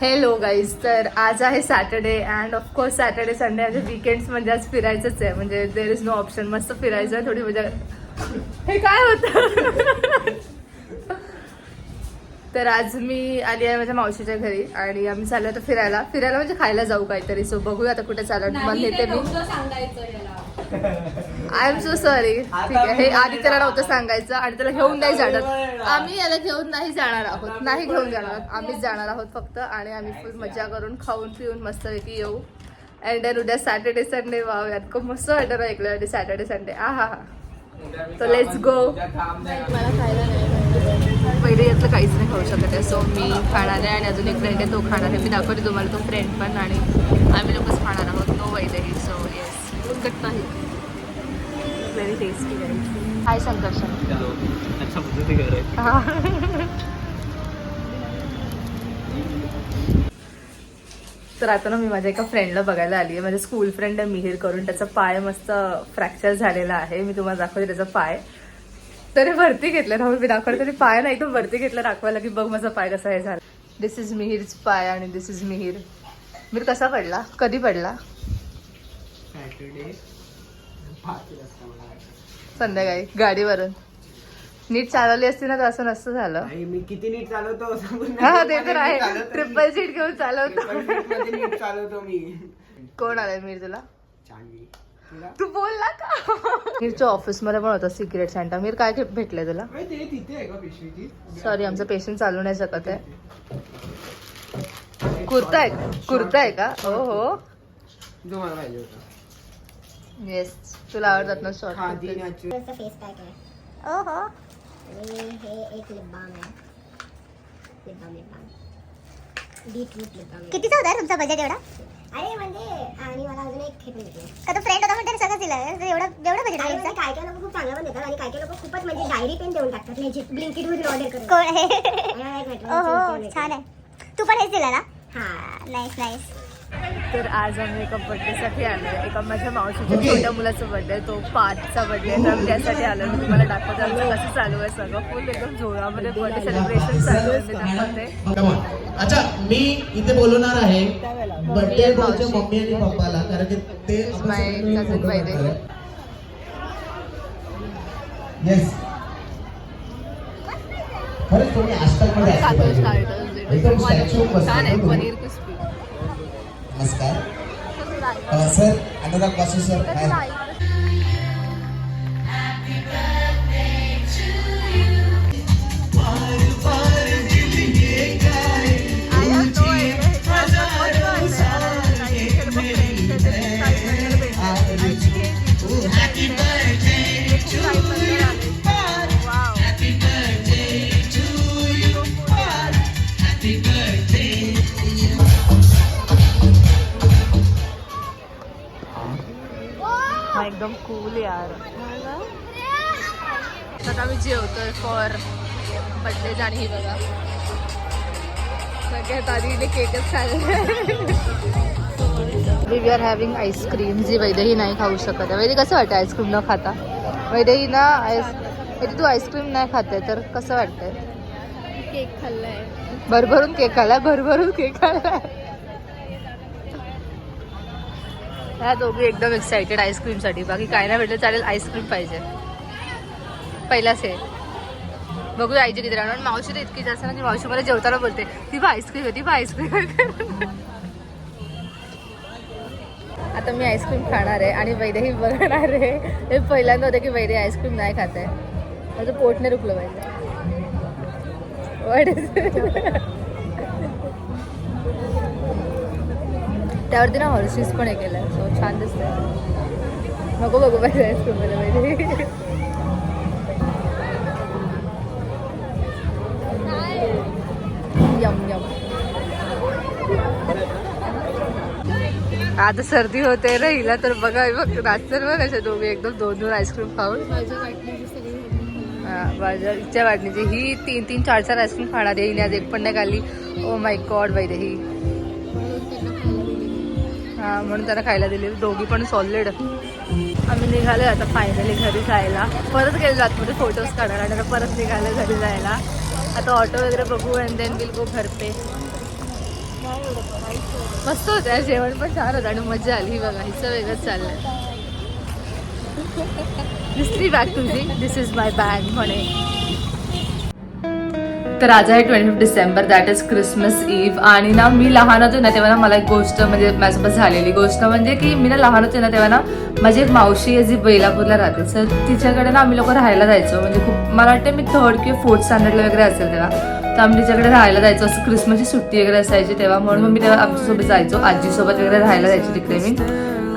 Hello guys, तर आज आहे Saturday and of course Saturday Sunday म्हणजे वीकेंड्स म्हणजे आज फिरायचंच आहे. म्हणजे देर इज नो ऑप्शन. मस्त फिरायचं आहे, थोडी मजा. हे काय होतं? तर आज मी आली आहे माझ्या मावशीच्या घरी आणि आम्ही चाललो होतो फिरायला. फिरायला म्हणजे खायला जाऊ काहीतरी. सो बघूया आता कुठे चालत. मग नेते मी. I am so sorry. ठीक आहे, हे आधी त्याला नव्हतं सांगायचं आणि त्याला घेऊन नाही जाणार. आम्ही याला घेऊन नाही जाणार आहोत. नाही घेऊन जाणार आहोत, आम्हीच जाणार आहोत फक्त. आणि आम्ही फुल मजा करून खाऊन पिऊन मस्तपैकी येऊ. अँड देन उद्या सॅटर्डे संडे. वाव यात खूप मस्त वाटतं ऐकलं सॅटर्डे संडे. हा. तो लेट्स गो. मला खायला नाही पहिले यातलं काहीच नाही खाऊ शकत आहे. सो मी खाणार आहे आणि अजून एक फ्रेंड आहे तो खाणार आहे. मी दाखवते तुम्हाला तो फ्रेंड पण. आणि आम्ही लोकच खाणार आहोत. नो वैदेही. सो येस उलगट नाही. Very tasty. Very high Sankarshan. तर आता ना मी माझ्या एका फ्रेंडला बघायला आली आहे. माझे स्कूल फ्रेंड आहे मिहीर करून. त्याचा पाय मस्त फ्रॅक्चर झालेला आहे. मी तुम्हाला दाखवते त्याचा पाय. तरी भरती घेतलं ना मी दाखवते तरी पाय नाही तो भरती घेतला दाखवायला की बघ माझा पाय कसा हे झाला. दिस इज मिहीरच पाय आणि दिस इज मिहीर. मिहीर कसा पडला? कधी पडला? संध्याकाळी गाडीवरून. नीट चालवली असती ना तर असं नसतं झालं. मी किती नीट चालवतो. हा ते तर आहे. ट्रिपल सीट घेऊन चालवतो मी. कोण आलाय मीर तुला? तू बोलला का? मीरच्या ऑफिस मध्ये पण होता सिक्रेट सेंटा. मीर काय भेटलंय तुला? सॉरी आमचं पेशंट चालू नाही शकत आहे. कुर्ता आहे का? हो हो तुम्हाला पाहिजे होता. येस तुला आवडतात ना शॉर्ट. फेस पॅक आहे. ओहो. आणि हे एक लिप बाम आहे. Lip balm beetroot lip balm. कितीचा होता तुमचा बजेट एवढा? अरे म्हणजे आणि मला अजून एक हे पण भेटलं. का तो फ्रेंड होता म्हणते सगळं दिलं. एवढं बजेट आहे. काय काय लोक खूप चांगलं पण देतात आणि काय काय लोक खूपच म्हणजे डायरी पेन देऊन टाकतात. लेजिट ब्लिंकिट वरून ऑर्डर करून. कोण आहे? ओहो छान आहे. तू पण हेच दिला ना? हां नाईस नाईस. तर आज आम्ही एका बर्थडेसाठी आलो. एका माझ्या मावशीच्या छोट्या मुलाचा बर्थडे. तो 5चा बर्थडे. तर आम्ही त्यासाठी आलो. मी तुम्हाला दाखवते आमचं कसं चालू आहे सगळं. फुल एकदम जोरामध्ये बर्थडे सेलिब्रेशन चालू आहे. मी दाखवते. अच्छा मी इथे बोलवणार आहे बर्थडे बॉयच्या मम्मी आणि पप्पाला कारण की ते कझन वैदे. येस खरंच तुम्ही आजकालमध्ये छान आहे पनीर क्रिस्पी. नमस्कार सर अनुराग बासू सर. एकदम कूल यार. आता आम्ही जेवतोय फॉर बर्थडे. आणि ही बघा सगळ्यात आधी इथे केकच खाल्ला. We are having ice cream. जी वैदेही नाही खाऊ शकत आहे. वैदे कसं वाटतं आईस्क्रीम न खाता? वैदेही ना वैदे तू आईस्क्रीम नाही खाते तर कसं वाटतंय? केक खाल्लाय. भरभरून केक खाल्लाय. भरभरून केक खाल्लाय. ह्या दोघी एकदम एक्सायटेड आईस्क्रीमसाठी. बाकी काय नाही भेटलं चालेल, आईस्क्रीम पाहिजे पहिलाच. हे बघूया आईची किती राहणार. मावशी तर इतकी जास्त ना की मावशी मला जेवताना बोलते ती बा आईस्क्रीम होती बा आईस्क्रीम. आता मी आईस्क्रीम खाणार आहे आणि वैदेही बघणार आहे. हे पहिल्यांदा होतं की वैदे आईस्क्रीम नाही खात आहे. माझं पोट नाही रुकलं पाहिजे. त्यावरती ना हॉर्सीज पण हे केलं. सो छान दिसतंय. नको बघू पाहिजे आईस्क्रीम मध्ये. Yum yum. आता सर्दी होते राहिला तर बघा बघ नाचतर बघ अशा दोघे एकदम 2-2 आईस्क्रीम खाऊन. माझ्या इच्छा वाटणीची ही 3-3, 4-4 आईस्क्रीम खाणार आहे. हिने आज एक पण नाही खाल्ली. Oh my God Vaidehi. हां म्हणून त्यांना खायला दिली. दोघी पण सॉलिड. आम्ही निघालो आता फायनली घरी जायला. परत गेलो आतमध्ये फोटोज काढायला आणि आता परत निघालो घरी जायला. आता ऑटो वगैरे बघू अँड देन विल गो घर पे. मस्त होतं जेवण पण छान होतं आणि मजा आली. ही बघा हिचं वेगळंच चाललंय. दुसरी बॅग तुझी, दिस इज माय बॅग म्हणे. तर आज आहे 25 December, that is Christmas eve. आणि ना मी लहान होते ना तेव्हा ना मला एक गोष्ट म्हणजे माझ्यासोबत झालेली गोष्ट म्हणजे की मी ना लहान होते ना तेव्हा ना माझी एक मावशी आहे जी बेलापूरला राहते. तर तिच्याकडे ना आम्ही लोक राहायला जायचो. म्हणजे खूप मला वाटतं मी 3rd किंवा 4th स्टँडर्डला वगैरे असेल तेव्हा. तर आम्ही तिच्याकडे राहायला जायचो. असं क्रिसमसची सुट्टी वगैरे असायची तेव्हा, म्हणून मग मी तेव्हा आमच्यासोबत जायचो. आजीसोबत वगैरे राहायला जायची तिकडे मी.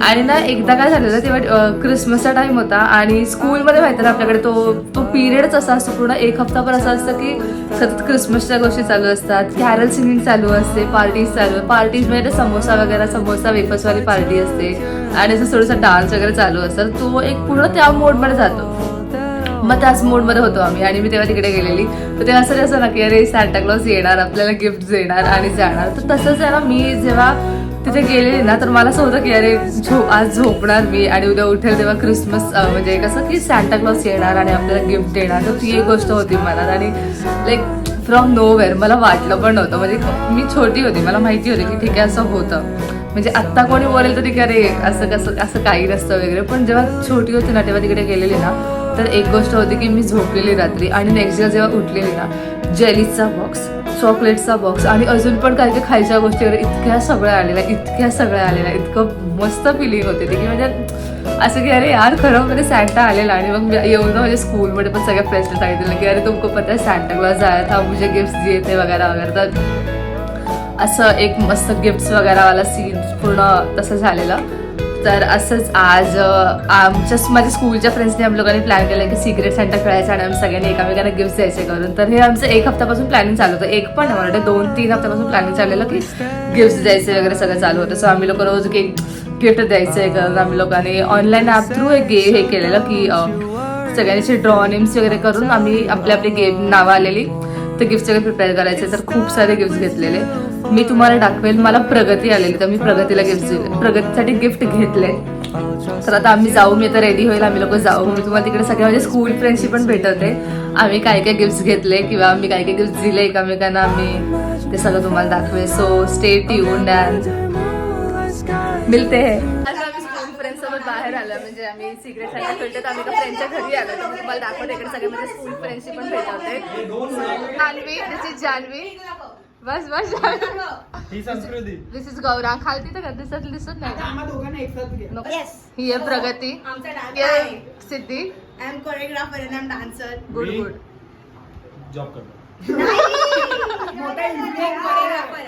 आणि ना एकदा काय झालेलं तेव्हा क्रिसमसचा टाइम होता आणि स्कूलमध्ये माहिती ना आपल्याकडे तो पिरियडच असा असतो पूर्ण 1 हफ्ताभर असं असतं की सतत क्रिसमसच्या गोष्टी चालू असतात. कॅरल सिंगिंग चालू असते, पार्टीज म्हणजे समोसा वगैरे, समोसा वेफर्सवाली पार्टी असते आणि असं थोडंसं डान्स वगैरे चालू असतात. तो एक पूर्ण त्या मोडमध्ये जातो. मग त्याच मोडमध्ये होतो आम्ही आणि मी तेव्हा तिकडे गेलेली. तर तेव्हा असं ना की अरे सांता क्लॉज येणार, आपल्याला गिफ्ट देणार आणि जाणार. तर तसंच आहे ना, मी जेव्हा तिथे गेलेली ना तर मला असं होतं की अरे आज झोपणार मी आणि उद्या उठेल तेव्हा क्रिसमस म्हणजे कसं की सांता क्लॉज येणार आणि आपल्याला गिफ्ट देणार. तर ती एक गोष्ट होती मनात आणि लाईक फ्रॉम नोवेअर मला वाटलं पण नव्हतं. म्हणजे मी छोटी होती, मला माहिती होती की ठीक आहे असं होतं. म्हणजे आत्ता कोणी बोलेल तर ठीक आहे अरे असं काही नसतं वगैरे. पण जेव्हा छोटी होती ना तेव्हा तिकडे गेलेली ना तर एक गोष्ट होती की मी झोपलेली रात्री आणि नेक्स्ट डे जेव्हा उठलेली ना जेलीचा बॉक्स, चॉकलेटचा बॉक्स आणि अजून पण काही काही खायच्या गोष्टी वगैरे इतक्या सगळ्या आलेल्या इतकं मस्त फिलिंग होती ती की म्हणजे असं की अरे यार खरं म्हणजे सॅन्टा आलेला. आणि मग येऊन ना म्हणजे स्कूलमध्ये पण सगळ्या फ्रेंड्सने सांगितलं की अरे तुमको पता है सॅन्टा क्लॉज आया था, मुझे गिफ्ट्स दिए थे वगैरे वगैरे. तर असं एक मस्त गिफ्ट्स वगैरेवाला सीन पूर्ण तसं झालेलं. तर असंच आज माझ्या स्कूलच्या फ्रेंड्सने आम्ही लोकांनी प्लॅन केलं की सिक्रेट सॅन्टा खेळायचं आणि आम्ही सगळ्यांनी एकामेकांना गिफ्ट द्यायचे करून. तर हे आमचं 1 हफ्त्यापासून प्लॅनिंग चालू होतं. एक पण मला 2-3 हफ्त्यापासून प्लॅनिंग चाललेलं की गिफ्ट द्यायचे वगैरे सगळं चालू होतं. सो आम्ही लोक रोज गिफ्ट द्यायचे करून आम्ही लोकांनी ऑनलाईन ॲप थ्रू हे केलेलं की सगळ्यांचे ड्रॉ नेम्स वगैरे करून आम्ही आपली नावं आलेली ते गिफ्ट वगैरे प्रिपेअर करायचे. तर खूप सारे गिफ्ट घेतलेले मी तुम्हाला दाखवेल. मला प्रगती आलेली तर मी प्रगतीला गिफ्ट दिले, प्रगतीसाठी गिफ्ट घेतले. तर आता आम्ही जाऊ, मी आता रेडी होईल, आम्ही लोक जाऊ. मी तुम्हाला तिकडे सगळ्या माझ्या स्कूल फ्रेंड्सशी पण भेटवते. आम्ही काय काय गिफ्ट घेतले किंवा आम्ही काय काय गिफ्ट दिले एकमेकांना आम्ही ते सगळं तुम्हाला दाखवे. सो स्टे ट्यून्ड अँड मिलते हैं. आज आम्ही स्कूल फ्रेंड्स सोबत बाहेर आलो, म्हणजे आम्ही सिक्रेट सॅन्टा खेळतो. आम्ही एका फ्रेंडच्या घरी आलो तर मी तुम्हाला दाखवते. इकडे सगळे माझ्या स्कूल फ्रेंड्सशी पण भेटवते. जान्हवी, दिस इज जान्हवी. बस ही संस्कृती. दिस इज गौरांग. खालती तर दिसत नाही. आम्हा दोघांना एकसाथ घ्या. ही आहे प्रगती, ही आहे Siddhi. I am choreographer and I am dancer. Good मी- गुड. जॉब करतो. मोठा कोरियोग्राफर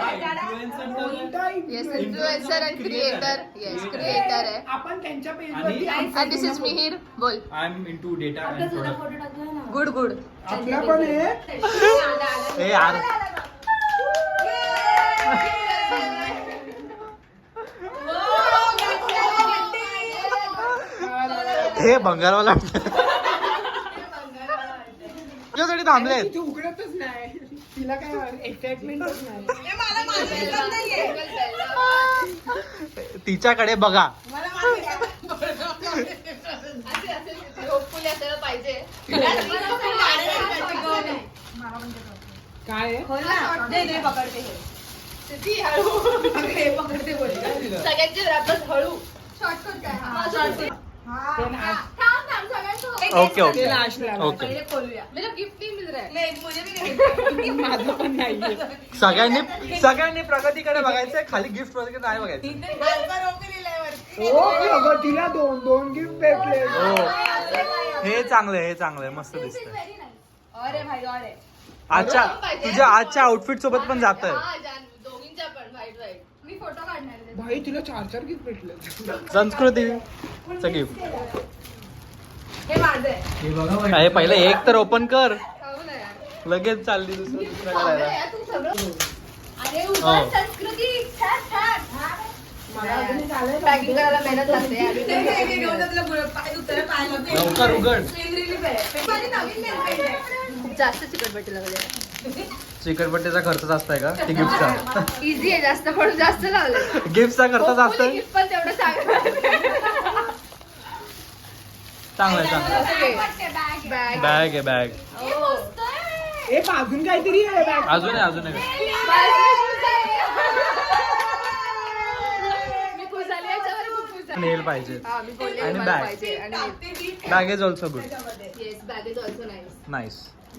आहे. Yes, influencer and creator. Yes, creator आहे. आपण त्यांच्या पेजवरती अँड दिस इज मिहिर. बोल. I am into data and product. Good good. आपला पण आहे. यार हे बंगालवाला तुझ्यासाठी थांबले. ती उघडतच नाही, तिला काय एक्साइटमेंटच नाही. हे मला माहिती नाहीये. तिच्याकडे बघा. मला माहिती होपफुली आपल्याला पाहिजे. काय आहे? दे पकडते हे. सिद्धी हळू. हे पकडते बोल. सगळ्यांचे रॅपर्स हळू. ओके ओके ते लास्टला. ओके. मेरा गिफ्ट नहीं मिल रहा है. नाही मुझे भी नहीं. माझं पण नाहीये. सगळ्यांनी प्रगतीकडे बघायचंय, खाली गिफ्ट वगैरे नाही बघायचं. डान्सर ओके लिहिलंय वरती. हो प्रगतीला दोन गिफ्ट भेटले. हो हे चांगलंय मस्त दिसतंय. अरे भाई अरे तुझ्या आजच्या आउटफिट सोबत पण जातंय. हा, दोघींच्या पण व्हाईट व्हाईट. मी फोटो काढणार आहे. भाई तुला 4 गिफ्ट भेटले. संस्कृतीचं गिफ्ट हे माझं आहे. काय पहिलं एक तर ओपन कर, खाऊ ना यार. लगेच चालली दुसरं खाऊ ना करायला. यार, तू सगळं. अरे हो. उभा संस्कृती छान छान. पॅकिंग करायला मेहनत लागते यार. हे घेऊन जा, तुला पाय दुखतोय, पाय लागतोय. लवकर उघड. पेन रिलीफ आहे. माझी नवीन पेन आहे. खूप जास्त चिकटपट्टी लागली. चिकटपट्टीचा खर्च जास्त आहे का ते गिफ्टचा? इझी आहे, जास्त पण जास्त लावलं. गिफ्टचा खर्च जास्त आहे. गिफ्ट पण तेवढं चांगलं बॅग. बॅग आहे बॅग. एक अजून काहीतरी आहे बॅग. अजून आहे बॅग. पाहिजे हा मी बोलले आणि मला bag. पाहिजे आणि bag is also good yes bag is also nice. Nice.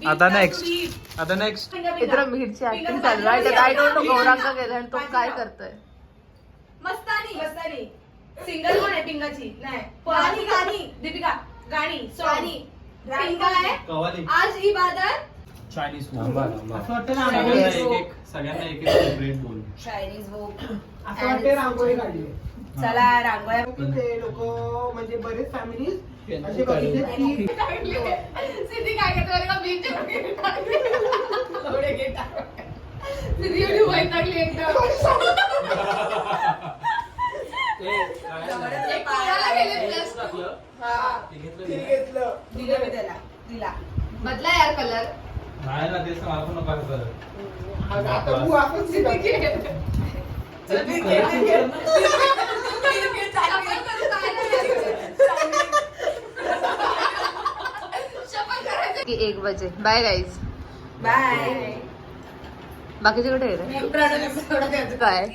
आता नेक्स्ट मित्र मिरची ऍक्टिंग चालू आहे. आय डोंट नो गौरांग गेला आणि तो काय करतोय. मस्तानी सिंगल कोण आहे पिंगाची नाही गाणी गाणी दीपिका गाणी सोनी पिंगा आहे आज इबादत चायनीज असं वाटतं ना सगळ्यांना एक एक सेपरेट बोल. चायनीज वो असं वाटतं रांगोळी काढली चला रांगोळ्या ते लोक म्हणजे बरेच फॅमिली असे बघितले की सिद्धी काय करते बरं का बीच सिद्धी एवढी वैतागली एकदम कोणाला गेले plus two? घेतलं दिलं मी त्याला दिला बदला यार कलर. नाही ना तेच मला पण नको आता तू आपण सिद्धी घे. सिद्धी घे. की 1 बजे. Bye guys. बाय बाकीचे कुठे गेले प्रणव काय